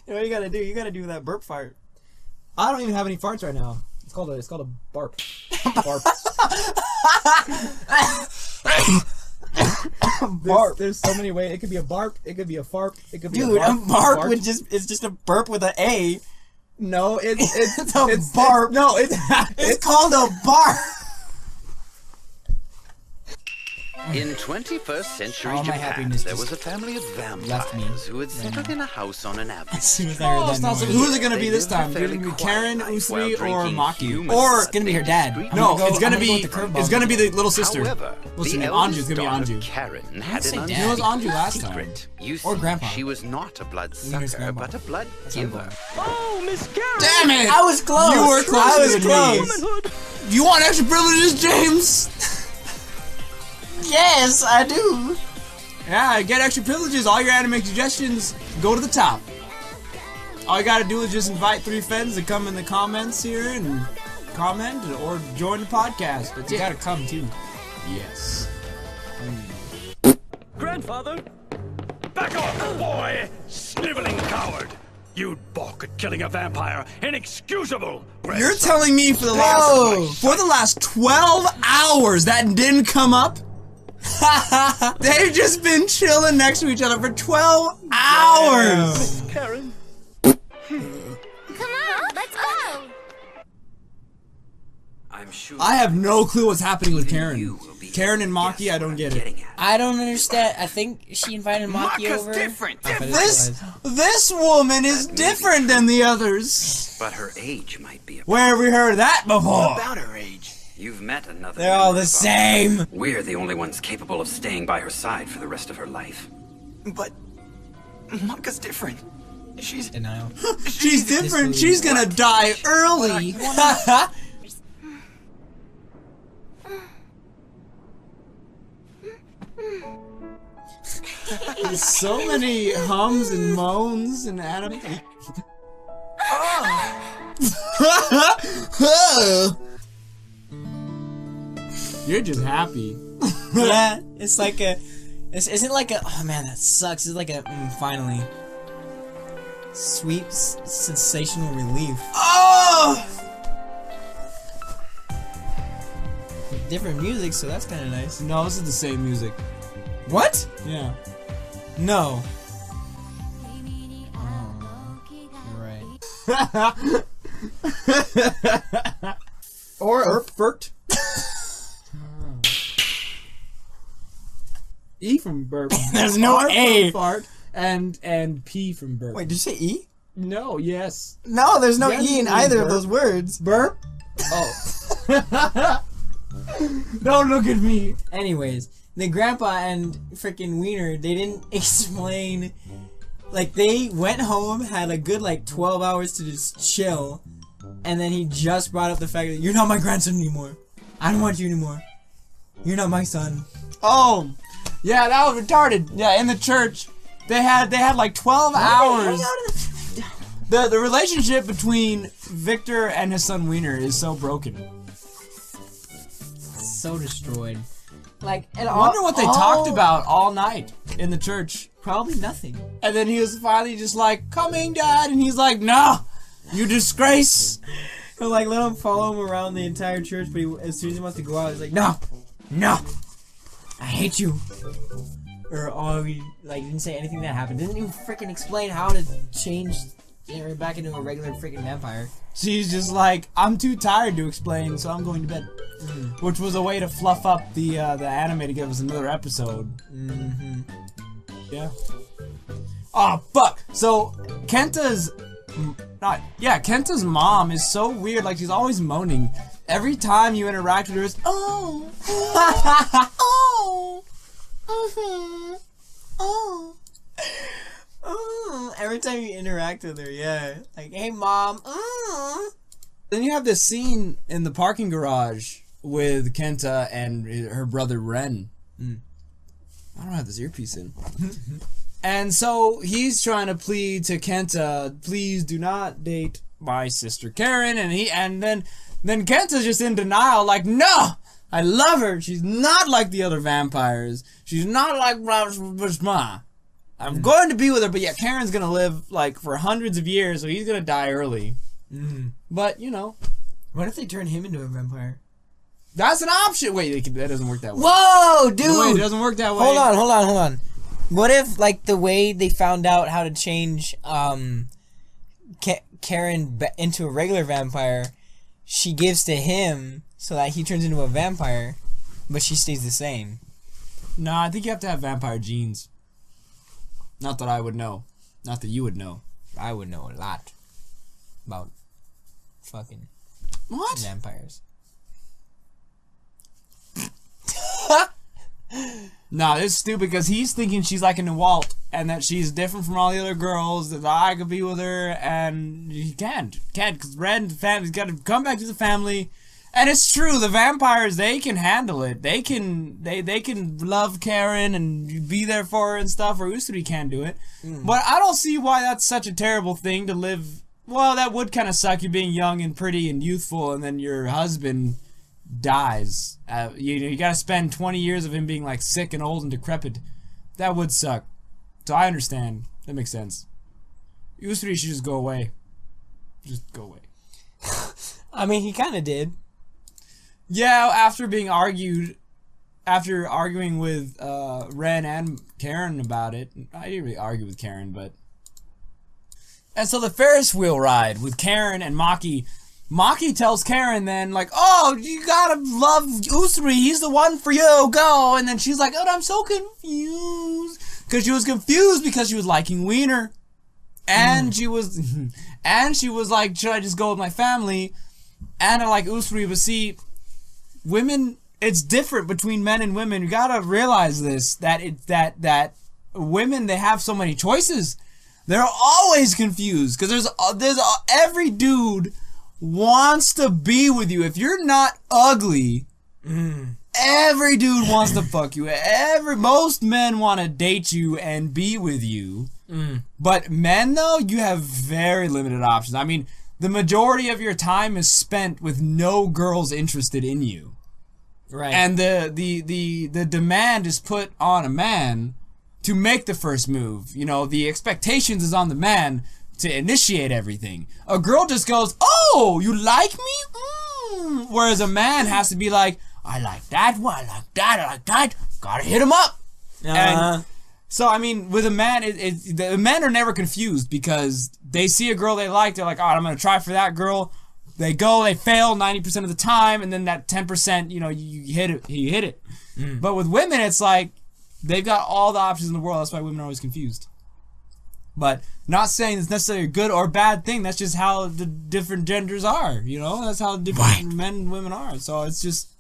What you gotta do? You gotta do that burp fart. I don't even have any farts right now. It's called a barp. Barp. Barp. There's so many ways. It could be a barp. It could be a farp. It could be Dude, a barp. would it's just a burp with an A. No, it's a barp. No, it's called a barp. In 21st century All my Japan, happiness there just was a family of left me vampires who had settled in a house on an avenue. As soon as I heard that noise. Who is it gonna be They this lived a time? fairly Is it gonna be quiet Karen, life while Usui, or drinking Maki? human Or it's gonna be her dad. street No, wine. it's gonna I'm gonna go be with the curveball. it's gonna be the little sister. However, What's her the name? eldest Anju's gonna be daughter, Anju. Karen, had say an dad. It was unspoken Anju last time. secret. You Or see, grandpa. she was not a blood Wiener's sucker, grandpa. but a blood That's giver. unborn. Oh, Miss Karen! Damn it! I was close. You were closer I was than close. me. You want extra privileges, James? Yes, I do. Yeah, get extra privileges. All your anime suggestions go to the top. All you gotta do is just invite 3 friends to come in the comments here and comment or join the podcast. But you gotta come too. Yes. Grandfather! Back off, boy! Sniveling coward! You'd balk at killing a vampire. Inexcusable! You're telling me for the last 12 hours that didn't come up? They've just been chilling next to each other for 12 hours. Miss Karen! Come on, let's go! I'm sure I have no clue what's happening with you Karen. will be Karen and able to Maki, guess I don't what get I'm it. getting at. I don't understand. I think she invited Maki Maka's over. different. This woman is different than the others. But her age might be a Where have we heard that before? about her age. You've met another. They're all member the of same. We're the only ones capable of staying by her side for the rest of her life. But Maka's different. She's Denial. She's different. She's gonna die early. There's so many hums and moans and anime. You're just happy. Yeah, it's like a. Isn't like a. Oh man, that sucks. It's like a. Finally. Sweet, sensational relief. Oh! Different music, so that's kind of nice. No, this is the same music. What? Yeah. No. You're right. Or Bert. E from burp. There's no R A. from fart and P from burp. Wait, did you say E? No, yes. No, there's no Yes, E in you either burp. of those words. Burp? Oh. Don't look at me. Anyways, the grandpa and freaking Wiener, they didn't explain. Like, they went home, had a good, 12 hours to just chill, and then he just brought up the fact that you're not my grandson anymore. I don't want you anymore. You're not my son. Oh. Yeah, that was retarded. Yeah, in the church, they had 12 hours. The relationship between Victor and his son Wiener is so broken. So destroyed. And I wonder what they talked about all night in the church. Probably nothing. And then he was finally just like, "Coming, Dad," and he's like, "No, you disgrace." He'll let him follow him around the entire church, but as soon as he wants to go out, he's like, no, I hate you. Or, he didn't say anything that happened. Didn't even freaking explain how to change her back into a regular freaking vampire. She's just like, "I'm too tired to explain, so I'm going to bed." Which was a way to fluff up the anime to give us another episode. Mm-hmm. Yeah. Oh, fuck. So, Kenta's mom is so weird. Like, she's always moaning. Every time you interact with her, it's, "Oh. Oh. Mm-hmm. Oh. Oh. Every time you interact with her, yeah. Like, hey, Mom. Then you have this scene in the parking garage with Kenta and her brother Ren. I don't have this earpiece in. And so he's trying to plead to Kenta, "Please do not date my sister Karen," and then Kenta's just in denial, like, "No, I love her. She's not like the other vampires. She's not like Rajma. I'm going to be with her, but yeah, Karen's gonna live like for hundreds of years, so he's gonna die early. But you know, what if they turn him into a vampire? that's an option. Wait, that doesn't work that way. Whoa, dude! No, it doesn't work that way. Hold on. What if, like, the way they found out how to change Karin into a regular vampire, she gives to him so that he turns into a vampire, but she stays the same? Nah, I think you have to have vampire genes. Not that I would know. Not that you would know. I would know a lot about fucking vampires. Nah, it's stupid because he's thinking she's like a Walt and that she's different from all the other girls, that I could be with her, and he can't because Red and the family's got to come back to the family. And it's true, the vampires, they can handle it. They can love Karin and be there for her and stuff, or Usuri can't do it. But I don't see why that's such a terrible thing to live. Well, that would kind of suck, you being young and pretty and youthful, and then your husband dies. You gotta spend 20 years of him being like sick and old and decrepit. That would suck. So I understand. That makes sense. Usuri should just go away. Just go away. I mean, he kind of did. Yeah, after arguing with Ren and Karin about it. I didn't really argue with Karin, but... And so the Ferris wheel ride with Karin and Maki tells Karin then, like, oh, you gotta love Usuri, he's the one for you, go. And then she's like, oh, I'm so confused. Because she was confused because she was liking Wiener. And she was like, should I just go with my family? And I like Usuri, but see, women, it's different between men and women. You gotta realize this, that women, they have so many choices. They're always confused because there's every dude wants to be with you. If you're not ugly, every dude wants to fuck you. Most men want to date you and be with you. But men, though, you have very limited options. I mean, the majority of your time is spent with no girls interested in you. Right. And the demand is put on a man to make the first move. You know, the expectations is on the man to initiate everything. A girl just goes, oh, you like me? Whereas a man has to be like, I like that one, I like that, I like that. Gotta hit him up. And so, I mean, with a man, the men are never confused because they see a girl they like, they're like, oh, I'm gonna try for that girl. They go, they fail 90% of the time, and then that 10%, you know, you hit it. But with women, it's like, they've got all the options in the world. That's why women are always confused. But not saying it's necessarily a good or bad thing. That's just how the different genders are, you know? That's how different men and women are. So it's just...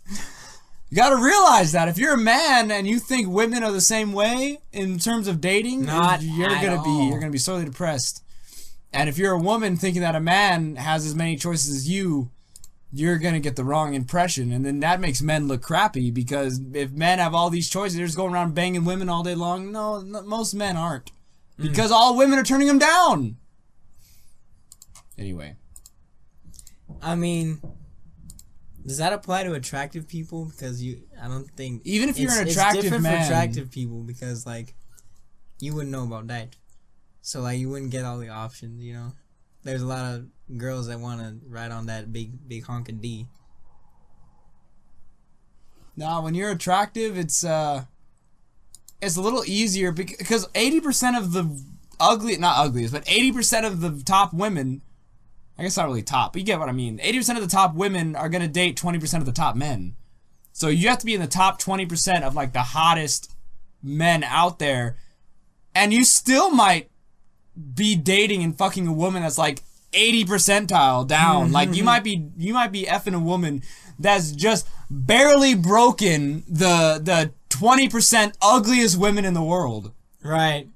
You gotta realize that. If you're a man and you think women are the same way in terms of dating, you're gonna be sorely depressed. And if you're a woman thinking that a man has as many choices as you're gonna get the wrong impression, and then that makes men look crappy, because if men have all these choices, they're just going around banging women all day long. No, most men aren't. Because all women are turning them down. Anyway. I mean, does that apply to attractive people? Because I don't think... Even if you're an attractive it's different man... for attractive people, because, like, you wouldn't know about that. So, like, you wouldn't get all the options, you know? There's a lot of girls that want to ride on that big honkin' D. Nah, when you're attractive, it's a little easier because 80% of the not ugliest, but 80% of the top women, I guess not really top, but you get what I mean. 80% of the top women are gonna date 20% of the top men. So you have to be in the top 20% of like the hottest men out there, and you still might be dating and fucking a woman that's like 80 percentile down. Like you might be effing a woman that's just barely broken the 20% ugliest women in the world. Right.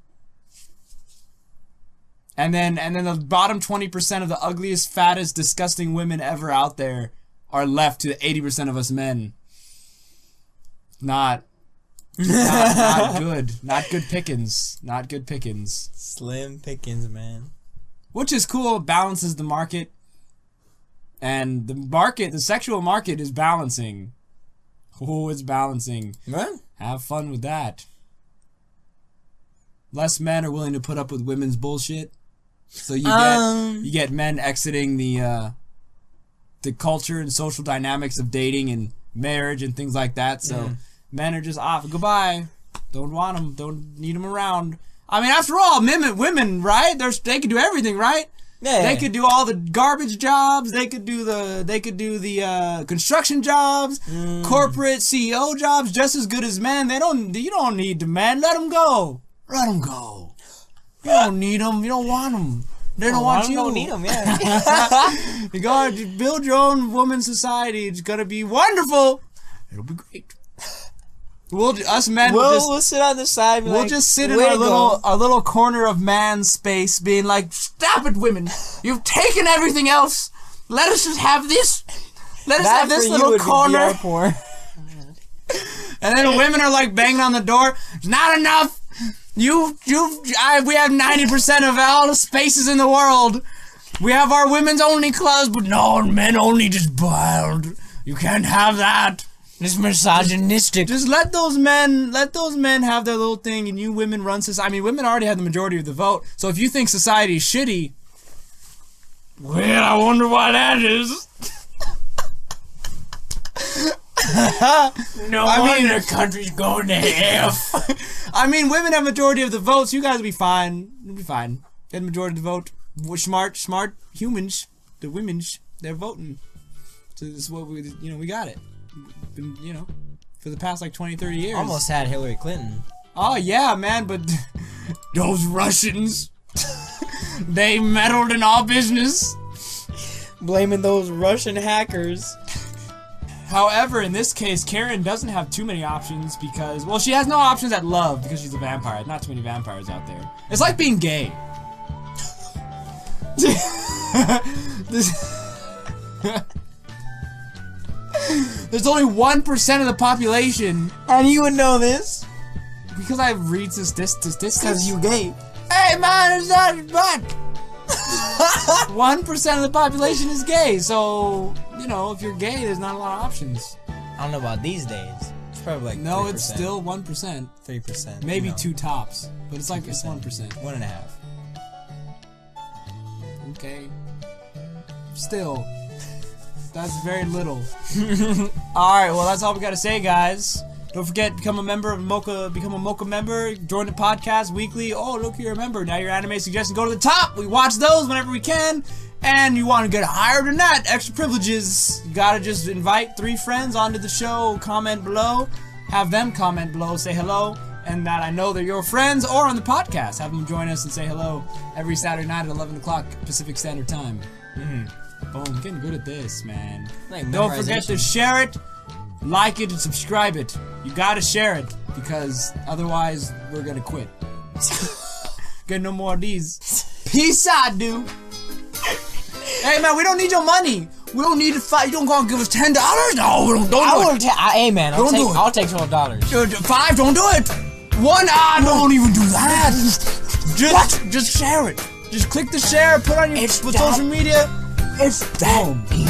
And then the bottom 20% of the ugliest, fattest, disgusting women ever out there are left to 80% of us men. Not good. Not good pickings. Not good pickings. Slim pickings, man. Which is cool. It balances the market. And the sexual market is balancing. Oh, it's balancing. What? Have fun with that. less men are willing to put up with women's bullshit. So you get men exiting the culture and social dynamics of dating and marriage and things like that. So men are just off. Goodbye. Don't want them. Don't need them around. I mean, after all, women, right? They could do everything, right? Yeah. They could do all the garbage jobs. They could do the construction jobs, corporate CEO jobs, just as good as men. You don't need the men. Let them go. Let them go. You don't need them. You don't want them. They don't want you. Don't need them. Yeah. You go build your own woman society. It's gonna be wonderful. It'll be great. We'll sit on the side. We'll just sit in our little corner of man space, being like, "Stop it, women! You've taken everything else. Let us just have this. Let us have this little corner." And then the women are like banging on the door. It's not enough. We have 90% of all the spaces in the world. We have our women's only clubs, but no, men only just wild. You can't have that. It's misogynistic. Just let those men have their little thing, and you women run society. I mean, women already have the majority of the vote. So if you think society's shitty, well, I wonder why that is. No wonder the country's going to hell. I mean, women have majority of the votes. So you guys will be fine. You'll be fine. Get the majority of the vote. We're smart humans. The women's, they're voting. So this is what we got it. Been, for the past like 20, 30 years. Almost had Hillary Clinton. Oh yeah, man, but those Russians, they meddled in our business. Blaming those Russian hackers. However, in this case, Karin doesn't have too many options because, well, she has no options at love because she's a vampire. Not too many vampires out there. It's like being gay. There's only 1% of the population. And you would know this. Because I read statistics. Because you gay. Hey man, it's not bad. 1% of the population is gay, so, if you're gay, there's not a lot of options. I don't know about these days. It's probably like no, 3%. It's still 1%. 3%. Maybe 2 tops, but it's like 2%. 1%. 1.5. Okay. Still. That's very little. Alright, well that's all we gotta say, guys. Don't forget, become a member of Mocha, become a Mocha member, join the podcast weekly. Oh, look, you're a member. Now your anime suggestions go to the top. We watch those whenever we can. And you want to get higher than that, extra privileges. You gotta just invite 3 friends onto the show, comment below, have them comment below, say hello, and that I know they're your friends, or on the podcast. Have them join us and say hello every Saturday night at 11 o'clock Pacific Standard Time. Boom, I'm getting good at this, man. Like don't forget to share it, like it, and subscribe it. You gotta share it, because otherwise we're gonna quit. Get no more of these. Peace out, dude. Hey man, we don't need your money. We don't need to fight. You don't go and give us $10. No, we don't do it. Hey man, I'll take $12. $5, don't do it. $1, don't even do that. Just share it. Just click the share, put on your social media. It's that easy.